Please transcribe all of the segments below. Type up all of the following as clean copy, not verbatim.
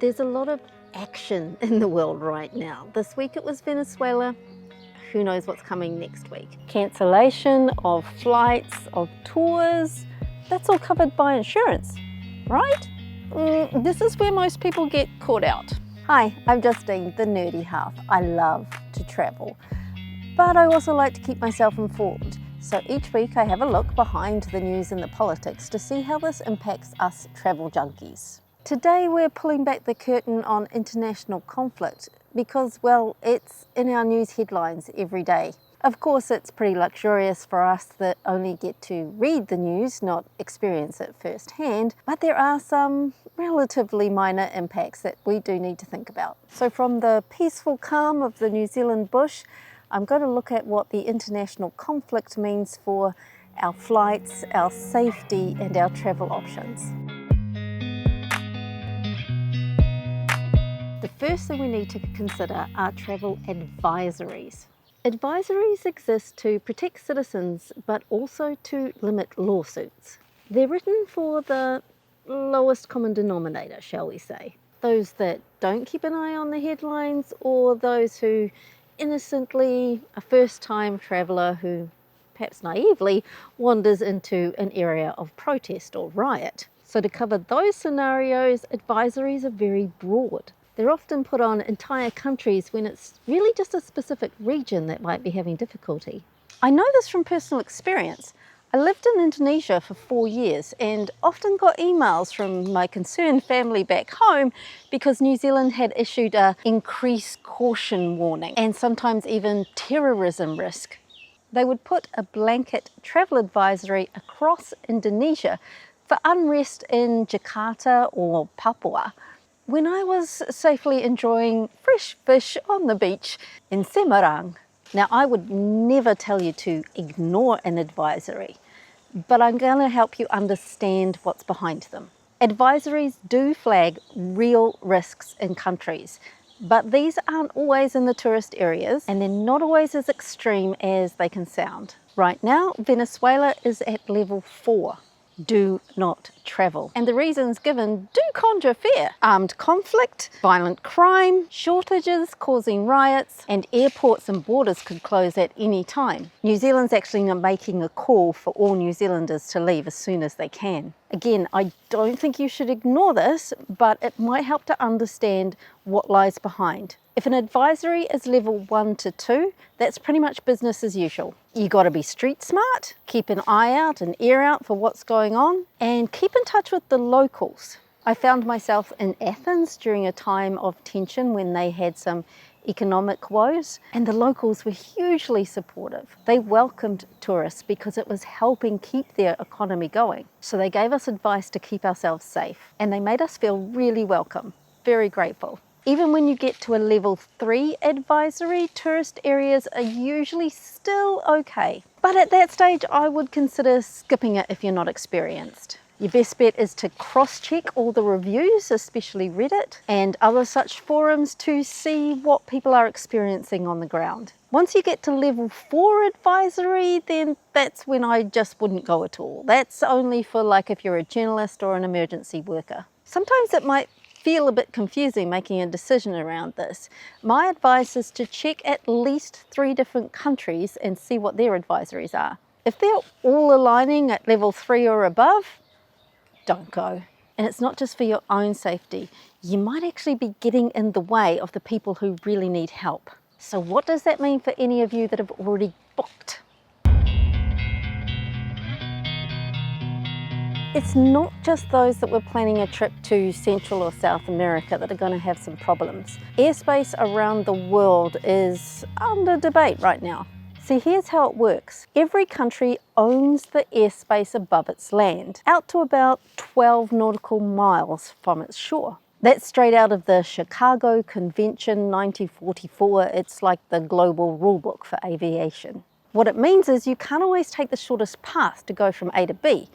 There's a lot of action in the world right now. This week it was Venezuela. Who knows what's coming next week? Cancellation of flights, of tours, that's all covered by insurance, right? This is where most people get caught out. Hi, I'm Justine, the nerdy half. I love to travel, but I also like to keep myself informed. So each week I have a look behind the news and the politics to see how this impacts us travel junkies. Today we're pulling back the curtain on international conflict because, well, it's in our news headlines every day. Of course, it's pretty luxurious for us that only get to read the news, not experience it firsthand, but there are some relatively minor impacts that we do need to think about. So from the peaceful calm of the New Zealand bush, I'm going to look at what the international conflict means for our flights, our safety, and our travel options. The first thing we need to consider are travel advisories. Advisories exist to protect citizens, but also to limit lawsuits. They're written for the lowest common denominator, shall we say. Those that don't keep an eye on the headlines, or those who innocently, a first-time traveller who perhaps naively wanders into an area of protest or riot. So to cover those scenarios, advisories are very broad. They're often put on entire countries when it's really just a specific region that might be having difficulty. I know this from personal experience. I lived in Indonesia for 4 years and often got emails from my concerned family back home because New Zealand had issued a increased caution warning and sometimes even terrorism risk. They would put a blanket travel advisory across Indonesia for unrest in Jakarta or Papua, when I was safely enjoying fresh fish on the beach in Semarang. Now, I would never tell you to ignore an advisory, but I'm going to help you understand what's behind them. Advisories do flag real risks in countries, but these aren't always in the tourist areas, and they're not always as extreme as they can sound. Right now, Venezuela is at level 4. Do not travel. And the reasons given do conjure fear. Armed conflict, violent crime, shortages causing riots, and airports and borders could close at any time. New Zealand's actually making a call for all New Zealanders to leave as soon as they can. Again, I don't think you should ignore this, but it might help to understand what lies behind. If an advisory is level 1 to 2, that's pretty much business as usual. You got to be street smart, keep an eye out, an ear out for what's going on, and keep in touch with the locals. I found myself in Athens during a time of tension when they had some economic woes, and the locals were hugely supportive. They welcomed tourists because it was helping keep their economy going. So they gave us advice to keep ourselves safe, and they made us feel really welcome. Very grateful. Even when you get to a level 3 advisory, tourist areas are usually still okay. But at that stage, I would consider skipping it if you're not experienced. Your best bet is to cross-check all the reviews, especially Reddit and other such forums, to see what people are experiencing on the ground. Once you get to level 4 advisory, then that's when I just wouldn't go at all. That's only for like if you're a journalist or an emergency worker. Sometimes it might feel a bit confusing making a decision around this. My advice is to check at least 3 different countries and see what their advisories are. If they're all aligning at level 3 or above, don't go. And it's not just for your own safety. You might actually be getting in the way of the people who really need help. So what does that mean for any of you that have already booked? It's not just those that were planning a trip to Central or South America that are going to have some problems. Airspace around the world is under debate right now. See, here's how it works. Every country owns the airspace above its land, out to about 12 nautical miles from its shore. That's straight out of the Chicago Convention 1944. It's like the global rulebook for aviation. What it means is you can't always take the shortest path to go from A to B.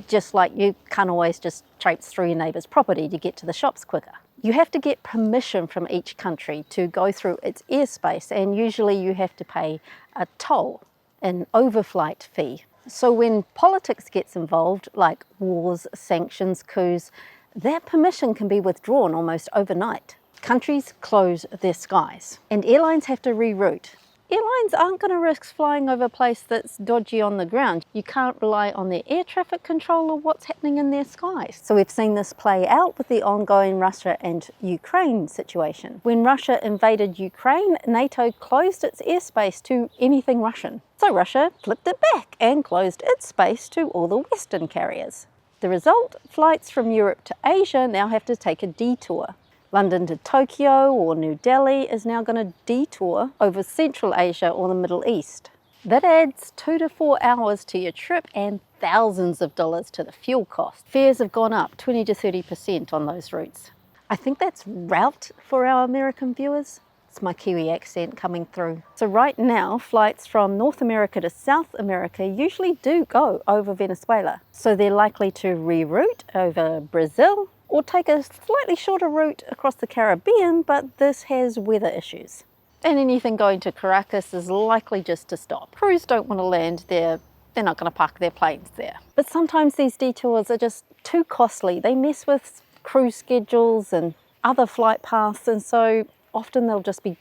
Just like you can't always just traipse through your neighbour's property to get to the shops quicker. You have to get permission from each country to go through its airspace, and usually you have to pay a toll, an overflight fee. So when politics gets involved, like wars, sanctions, coups, that permission can be withdrawn almost overnight. Countries close their skies and airlines have to reroute. Airlines aren't going to risk flying over a place that's dodgy on the ground. You can't rely on their air traffic control or what's happening in their skies. So we've seen this play out with the ongoing Russia and Ukraine situation. When Russia invaded Ukraine, NATO closed its airspace to anything Russian. So Russia flipped it back and closed its space to all the Western carriers. The result, flights from Europe to Asia now have to take a detour. London to Tokyo or New Delhi is now going to detour over Central Asia or the Middle East. That adds 2 to 4 hours to your trip and thousands of dollars to the fuel cost. Fares have gone up 20 to 30% on those routes. I think that's route for our American viewers. It's my Kiwi accent coming through. So right now, flights from North America to South America usually do go over Venezuela. So they're likely to reroute over Brazil, or take a slightly shorter route across the Caribbean, but this has weather issues. And anything going to Caracas is likely just to stop. Crews don't want to land there, they're not going to park their planes there. But sometimes these detours are just too costly. They mess with crew schedules and other flight paths, and so often they'll just be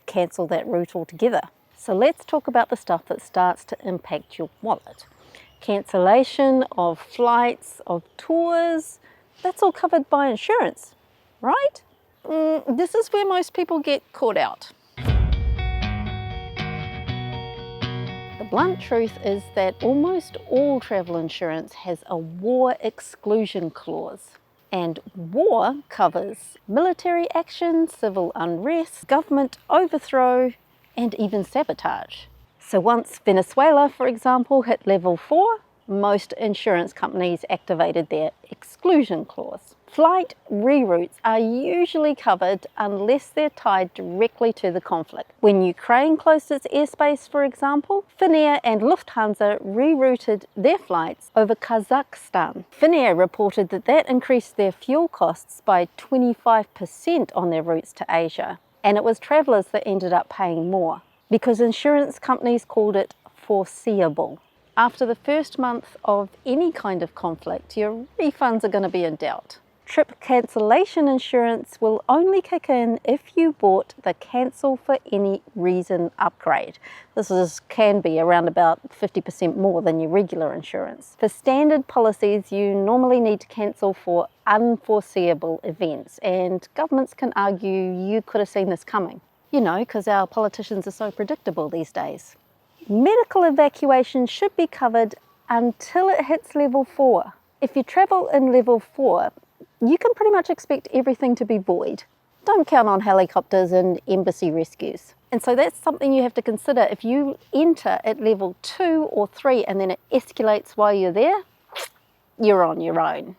cancel that route altogether. So let's talk about the stuff that starts to impact your wallet. Cancellation of flights, of tours, that's all covered by insurance, right? This is where most people get caught out. The blunt truth is that almost all travel insurance has a war exclusion clause. And war covers military action, civil unrest, government overthrow, and even sabotage. So once Venezuela, for example, hit level 4, most insurance companies activated their exclusion clause. Flight reroutes are usually covered unless they're tied directly to the conflict. When Ukraine closed its airspace, for example, Finnair and Lufthansa rerouted their flights over Kazakhstan. Finnair reported that increased their fuel costs by 25% on their routes to Asia. And it was travellers that ended up paying more because insurance companies called it foreseeable. After the first month of any kind of conflict, your refunds are going to be in doubt. Trip cancellation insurance will only kick in if you bought the cancel for any reason upgrade. This can be around about 50% more than your regular insurance. For standard policies, you normally need to cancel for unforeseeable events, and governments can argue you could have seen this coming. You know, because our politicians are so predictable these days. Medical evacuation should be covered until it hits level 4. If you travel in level 4, you can pretty much expect everything to be void. Don't count on helicopters and embassy rescues. And so that's something you have to consider. If you enter at level 2 or 3 and then it escalates while you're there, you're on your own.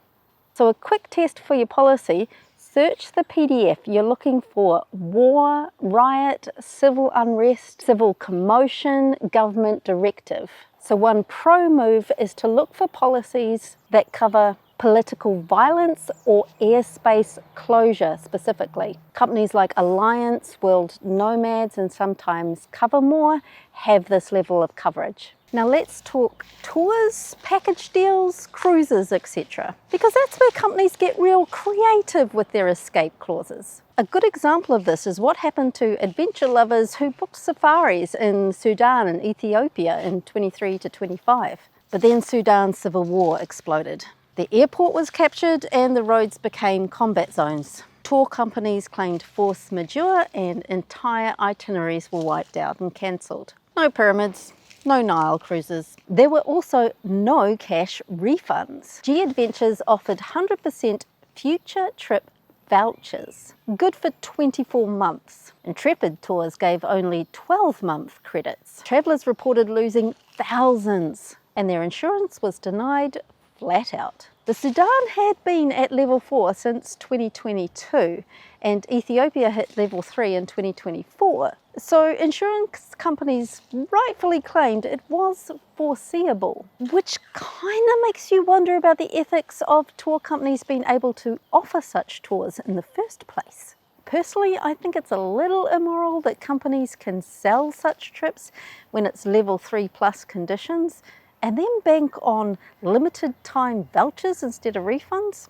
So a quick test for your policy, search the PDF. You're looking for war, riot, civil unrest, civil commotion, government directive. So one pro move is to look for policies that cover political violence or airspace closure specifically. Companies like Alliance, World Nomads, and sometimes Covermore have this level of coverage. Now let's talk tours, package deals, cruises, etc. Because that's where companies get real creative with their escape clauses. A good example of this is what happened to adventure lovers who booked safaris in Sudan and Ethiopia in 23 to 25. But then Sudan's civil war exploded. The airport was captured and the roads became combat zones. Tour companies claimed force majeure and entire itineraries were wiped out and cancelled. No pyramids, no Nile cruises. There were also no cash refunds. G-Adventures offered 100% future trip vouchers, good for 24 months. Intrepid Tours gave only 12-month credits. Travellers reported losing thousands and their insurance was denied flat out. The Sudan had been at level 4 since 2022 and Ethiopia hit level 3 in 2024. So insurance companies rightfully claimed it was foreseeable, which kind of makes you wonder about the ethics of tour companies being able to offer such tours in the first place. Personally, I think it's a little immoral that companies can sell such trips when it's level 3 plus conditions and then bank on limited time vouchers instead of refunds.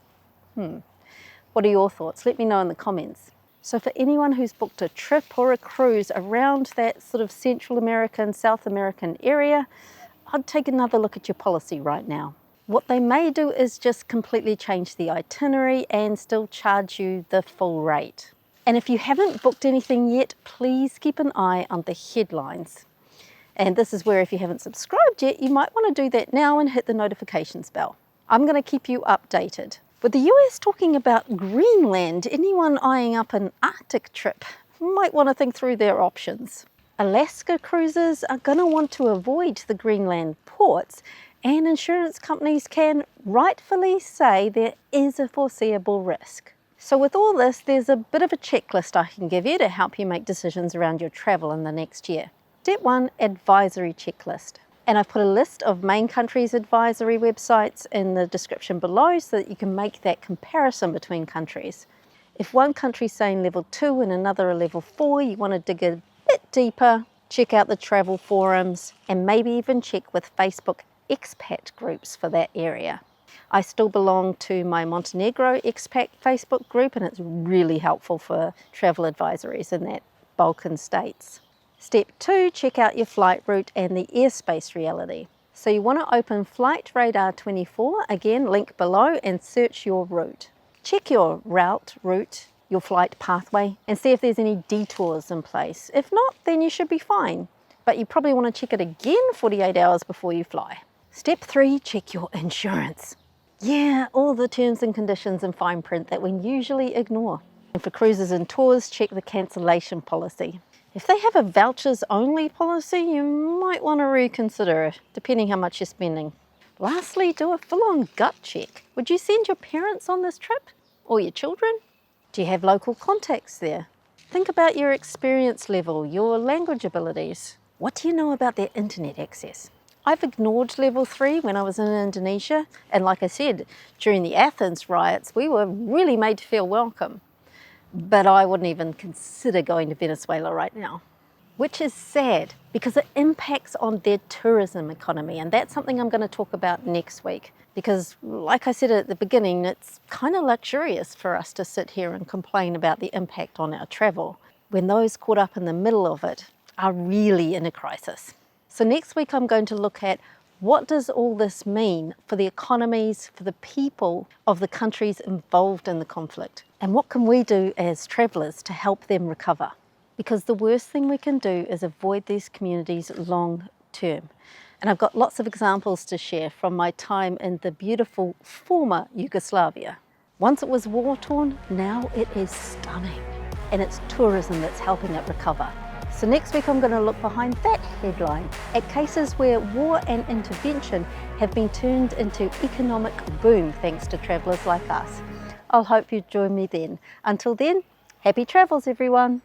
What are your thoughts? Let me know in the comments. So for anyone who's booked a trip or a cruise around that sort of Central American, South American area, I'd take another look at your policy right now. What they may do is just completely change the itinerary and still charge you the full rate. And if you haven't booked anything yet, please keep an eye on the headlines. And this is where if you haven't subscribed yet, you might want to do that now and hit the notifications bell. I'm going to keep you updated. With the US talking about Greenland, anyone eyeing up an Arctic trip might want to think through their options. Alaska cruisers are going to want to avoid the Greenland ports, and insurance companies can rightfully say there is a foreseeable risk. So with all this, there's a bit of a checklist I can give you to help you make decisions around your travel in the next year. Step 1, advisory checklist. And I've put a list of main countries' advisory websites in the description below so that you can make that comparison between countries. If one country's saying level 2 and another a level 4, you want to dig a bit deeper, check out the travel forums, and maybe even check with Facebook expat groups for that area. I still belong to my Montenegro expat Facebook group, and it's really helpful for travel advisories in that Balkan states. Step 2, check out your flight route and the airspace reality. So you want to open Flight Radar 24, again link below, and search your route. Check your route, your flight pathway, and see if there's any detours in place. If not, then you should be fine. But you probably want to check it again 48 hours before you fly. Step 3, check your insurance. Yeah, all the terms and conditions in fine print that we usually ignore. And for cruises and tours, check the cancellation policy. If they have a vouchers only policy, you might want to reconsider it, depending how much you're spending. Lastly, do a full-on gut check. Would you send your parents on this trip? Or your children? Do you have local contacts there? Think about your experience level, your language abilities. What do you know about their internet access? I've ignored level 3 when I was in Indonesia, and like I said, during the Athens riots, we were really made to feel welcome. But I wouldn't even consider going to Venezuela right now. Which is sad, because it impacts on their tourism economy, and that's something I'm going to talk about next week. Because like I said at the beginning, it's kind of luxurious for us to sit here and complain about the impact on our travel, when those caught up in the middle of it are really in a crisis. So next week I'm going to look at what does all this mean for the economies, for the people of the countries involved in the conflict? And what can we do as travellers to help them recover? Because the worst thing we can do is avoid these communities long term. And I've got lots of examples to share from my time in the beautiful former Yugoslavia. Once it was war-torn, now it is stunning. And it's tourism that's helping it recover. So next week I'm going to look behind that headline at cases where war and intervention have been turned into economic boom thanks to travellers like us. I'll hope you join me then. Until then, happy travels everyone!